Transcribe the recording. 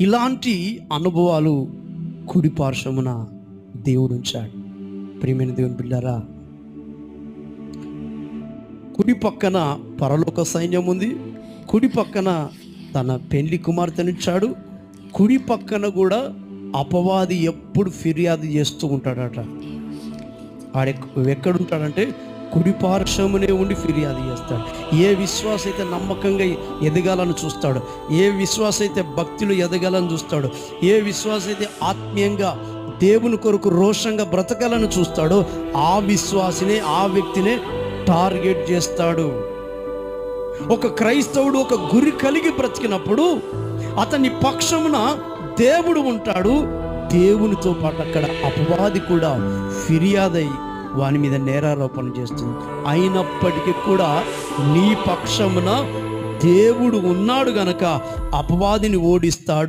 ఇలాంటి అనుభవాలు కుడి పార్శ్వమున దేవుడు ఉంచాడు. ప్రియమైన దేవుని బిడ్డారా, కుడి పక్కన పరలోక సైన్యం ఉంది, కుడి పక్కన తన పెళ్లి కుమార్తెనిచ్చాడు, కుడి పక్కన కూడా అపవాది ఎప్పుడు ఫిర్యాదు చేస్తూ ఉంటాడట. ఎక్కడుంటాడంటే కుడి పార్శ్వమునే ఉండి ఫిర్యాదు చేస్తాడు. ఏ విశ్వాస అయితే నమ్మకంగా ఎదగాలని చూస్తాడు, ఏ విశ్వాస అయితే భక్తులు ఎదగాలని చూస్తాడు, ఏ విశ్వాస అయితే ఆత్మీయంగా దేవుని కొరకు రోషంగా బ్రతకాలని చూస్తాడో ఆ విశ్వాసినే, ఆ వ్యక్తినే టార్గెట్ చేస్తాడు. ఒక క్రైస్తవుడు ఒక గురి కలిగి బ్రతికినప్పుడు అతని పక్షమున దేవుడు ఉంటాడు. దేవునితో పాటు అక్కడ అపవాది కూడా ఫిర్యాదై వాని మీద నేరారోపణ చేస్తుంది. అయినప్పటికీ కూడా నీ పక్షమున దేవుడు ఉన్నాడు గనక అపవాదిని ఓడిస్తాడు.